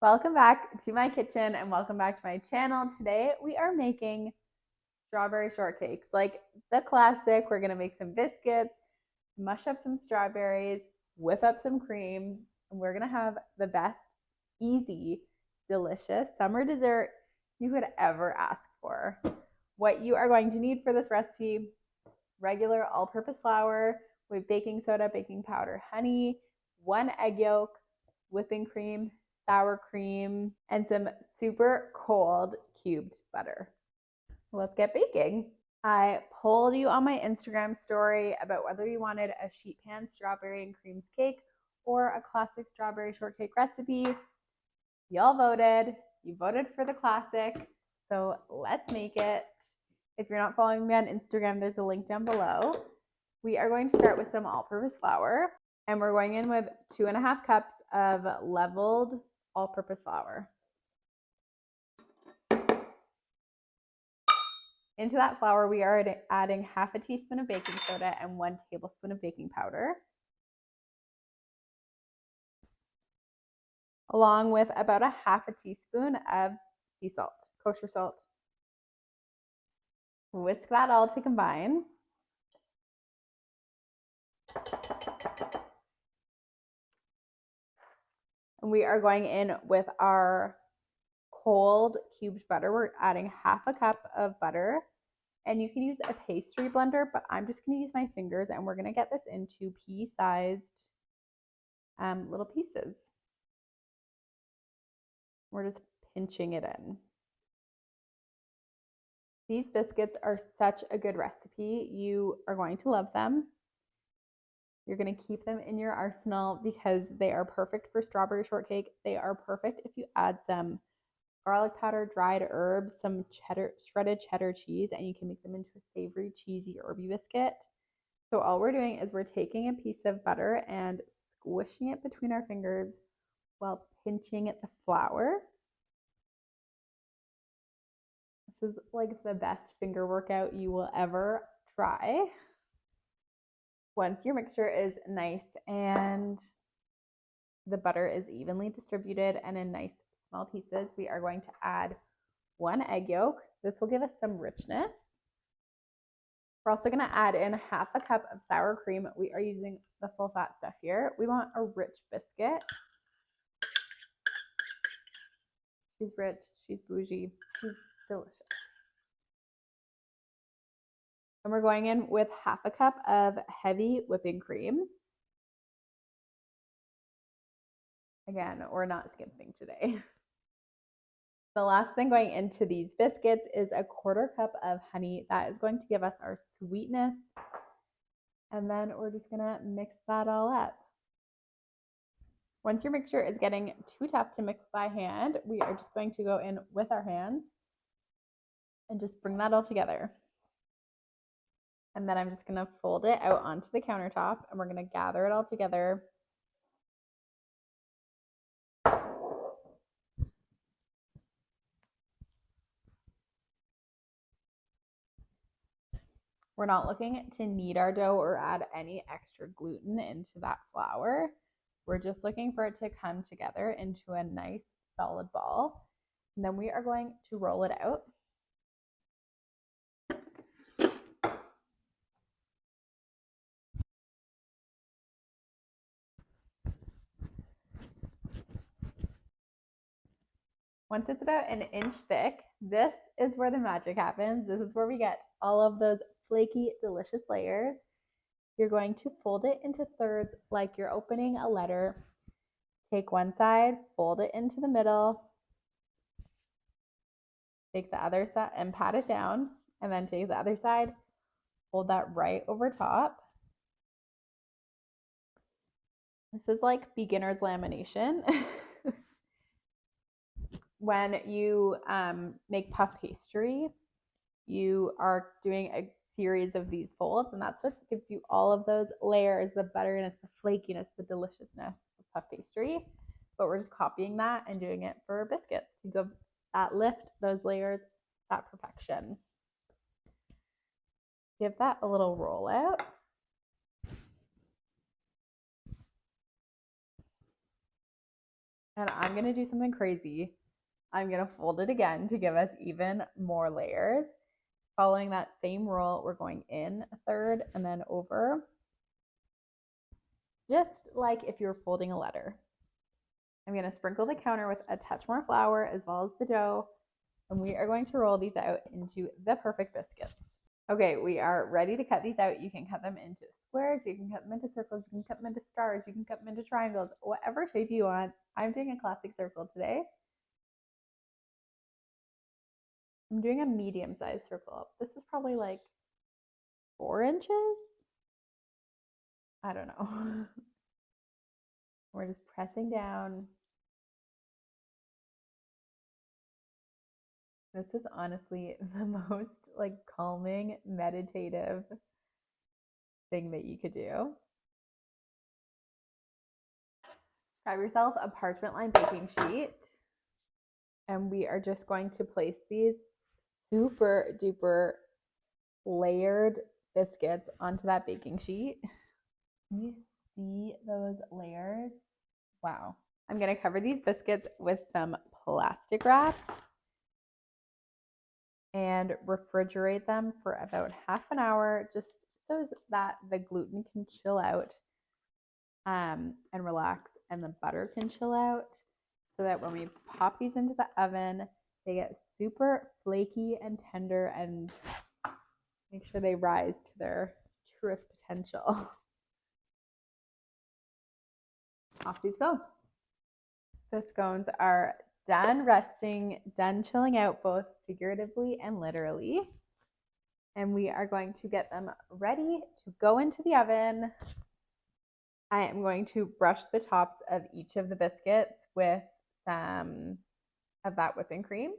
Welcome back to my kitchen and welcome back to my channel. Today we are making strawberry shortcakes, like the classic. We're gonna make some biscuits, mush up some strawberries, whip up some cream, and we're gonna have the best, easy, delicious summer dessert you could ever ask for. What you are going to need for this recipe: regular all-purpose flour with baking soda, baking powder, honey, 1 egg yolk, whipping cream, sour cream, and some super cold cubed butter. Let's get baking. I polled you on my Instagram story about whether you wanted a sheet pan strawberry and creams cake or a classic strawberry shortcake recipe. Y'all voted. You voted for the classic. So let's make it. If you're not following me on Instagram, there's a link down below. We are going to start with some all-purpose flour, and we're going in with 2.5 cups of leveled all-purpose flour. Into that flour, we are adding 1/2 teaspoon of baking soda and 1 tablespoon of baking powder, along with about 1/2 teaspoon of sea salt, kosher salt. Whisk that all to combine. And we are going in with our cold cubed butter. We're adding 1/2 cup of butter, and you can use a pastry blender, but I'm just going to use my fingers, and we're going to get this into pea-sized little pieces. We're just pinching it in. These biscuits are such a good recipe. You are going to love them. You're going to keep them in your arsenal because they are perfect for strawberry shortcake. They are perfect if you add some garlic powder, dried herbs, some shredded cheddar cheese, and you can make them into a savory, cheesy, herby biscuit. So all we're doing is we're taking a piece of butter and squishing it between our fingers while pinching at the flour. This is like the best finger workout you will ever try. Once your mixture is nice and the butter is evenly distributed and in nice small pieces, we are going to add 1 egg yolk. This will give us some richness. We're also going to add in 1/2 cup of sour cream. We are using the full fat stuff here. We want a rich biscuit. She's rich, she's bougie, she's delicious. And we're going in with 1/2 cup of heavy whipping cream. Again, we're not skimping today. The last thing going into these biscuits is a 1/4 cup of honey. That is going to give us our sweetness. And then we're just gonna mix that all up. Once your mixture is getting too tough to mix by hand, we are just going to go in with our hands and just bring that all together. And then I'm just gonna fold it out onto the countertop and we're gonna gather it all together. We're not looking to knead our dough or add any extra gluten into that flour. We're just looking for it to come together into a nice solid ball. And then we are going to roll it out. Once it's about 1 inch thick, this is where the magic happens. This is where we get all of those flaky, delicious layers. You're going to fold it into thirds like you're opening a letter. Take one side, fold it into the middle, take the other side and pat it down, and then take the other side, fold that right over top. This is like beginner's lamination. When you make puff pastry, you are doing a series of these folds, and that's what gives you all of those layers, the butteriness, the flakiness, the deliciousness of puff pastry. But we're just copying that and doing it for biscuits to give that lift, those layers, that perfection. Give that a little roll out. And I'm going to do something crazy. I'm going to fold it again to give us even more layers. Following that same rule, we're going in a third and then over, just like if you were folding a letter. I'm going to sprinkle the counter with a touch more flour as well as the dough, and we are going to roll these out into the perfect biscuits. Okay, we are ready to cut these out. You can cut them into squares, you can cut them into circles, you can cut them into stars, you can cut them into triangles, whatever shape you want. I'm doing a classic circle today. I'm doing a medium-sized circle. This is probably like 4 inches. I don't know. We're just pressing down. This is honestly the most like calming, meditative thing that you could do. Grab yourself a parchment lined baking sheet, and we are just going to place these super duper layered biscuits onto that baking sheet. Can you see those layers? Wow. I'm going to cover these biscuits with some plastic wrap and refrigerate them for about half an hour, just so that the gluten can chill out and relax, and the butter can chill out, so that when we pop these into the oven, they get super flaky and tender, and make sure they rise to their truest potential. Off these go. The scones are done resting, done chilling out, both figuratively and literally. And we are going to get them ready to go into the oven. I am going to brush the tops of each of the biscuits with some of that whipping cream.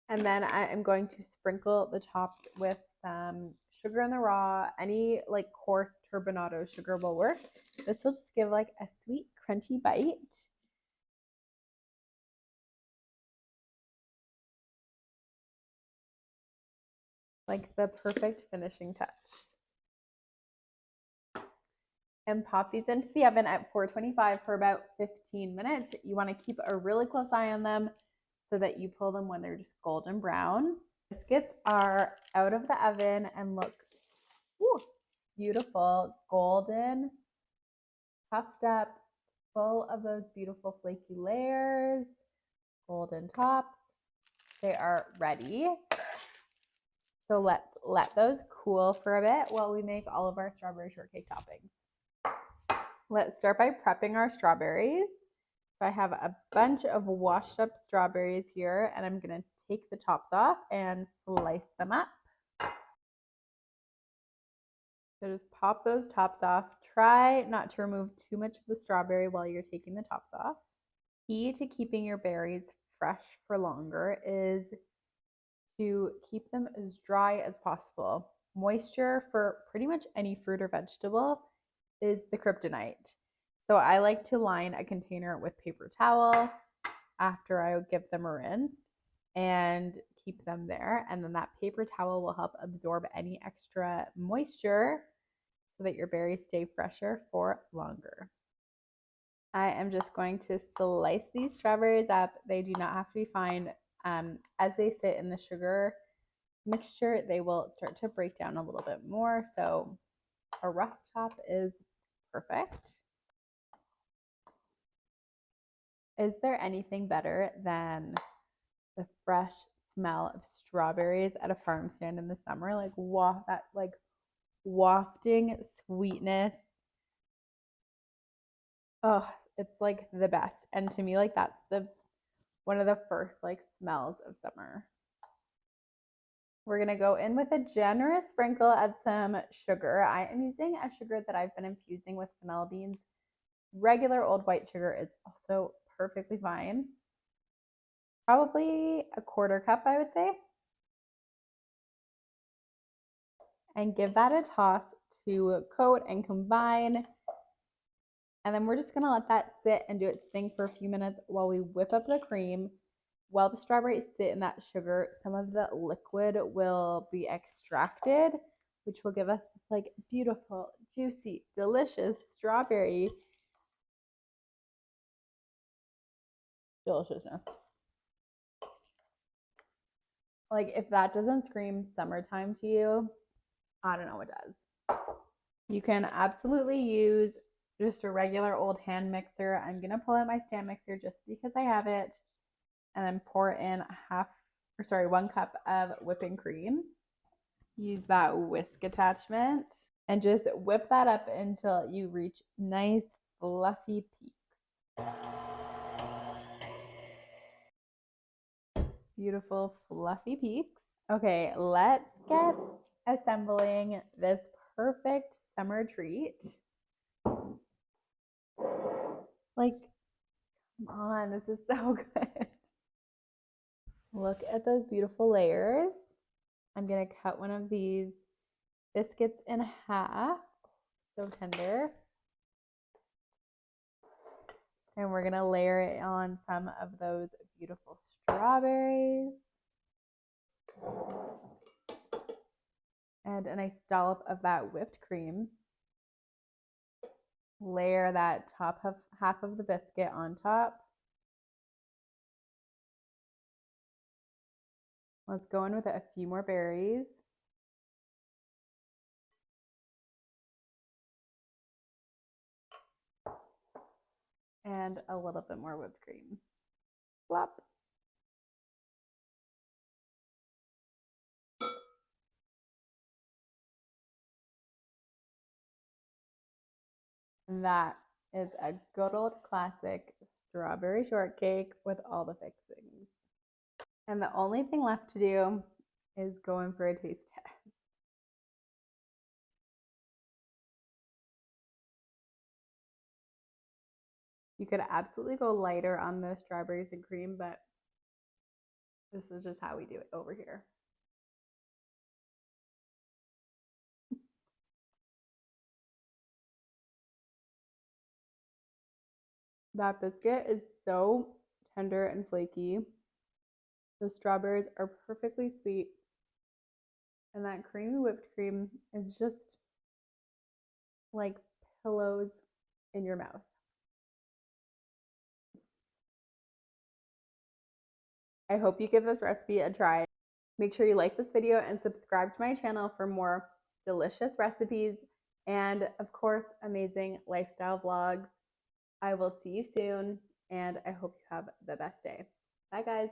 And then I am going to sprinkle the tops with some sugar in the raw. Any like coarse turbinado sugar will work. This will just give like a sweet, crunchy bite. Like the perfect finishing touch. And pop these into the oven at 425 for about 15 minutes. You want to keep a really close eye on them so that you pull them when they're just golden brown. Biscuits are out of the oven and look beautiful, golden, puffed up, full of those beautiful flaky layers, golden tops. They are ready. So let's let those cool for a bit while we make all of our strawberry shortcake toppings. Let's start by prepping our strawberries. So I have a bunch of washed up strawberries here, and I'm going to take the tops off and slice them up. So just pop those tops off. Try not to remove too much of the strawberry while you're taking the tops off. Key to keeping your berries fresh for longer is to keep them as dry as possible. Moisture for pretty much any fruit or vegetable is the kryptonite. So I like to line a container with paper towel after I give them a rinse and keep them there. And then that paper towel will help absorb any extra moisture so that your berries stay fresher for longer. I am just going to slice these strawberries up. They do not have to be fine. As they sit in the sugar mixture, they will start to break down a little bit more. So a rough chop is perfect. Is there anything better than the fresh smell of strawberries at a farm stand in the summer? Like that like wafting sweetness. Oh, it's like the best. And to me, like that's one of the first like smells of summer. We're gonna go in with a generous sprinkle of some sugar. I am using a sugar that I've been infusing with vanilla beans. Regular old white sugar is also perfectly fine. Probably a 1/4 cup, I would say. And give that a toss to coat and combine. And then we're just gonna let that sit and do its thing for a few minutes while we whip up the cream. While the strawberries sit in that sugar, some of the liquid will be extracted, which will give us this like beautiful, juicy, delicious strawberry deliciousness. Like, if that doesn't scream summertime to you, I don't know what does. You can absolutely use just a regular old hand mixer. I'm going to pull out my stand mixer just because I have it, and then pour in 1 cup of whipping cream. Use that whisk attachment and just whip that up until you reach nice fluffy peaks. Beautiful fluffy peaks. Okay, let's get assembling this perfect summer treat. Like, come on, this is so good. Look at those beautiful layers. I'm gonna cut one of these biscuits in half, so tender. And we're gonna layer it on some of those beautiful strawberries. And a nice dollop of that whipped cream. Layer that top half of the biscuit on top. Let's go in with a few more berries. And a little bit more whipped cream. Flop. That is a good old classic strawberry shortcake with all the fixings. And the only thing left to do is go in for a taste test. You could absolutely go lighter on the strawberries and cream, but this is just how we do it over here. That biscuit is so tender and flaky. The strawberries are perfectly sweet. And that creamy whipped cream is just like pillows in your mouth. I hope you give this recipe a try. Make sure you like this video and subscribe to my channel for more delicious recipes and, of course, amazing lifestyle vlogs. I will see you soon, and I hope you have the best day. Bye, guys.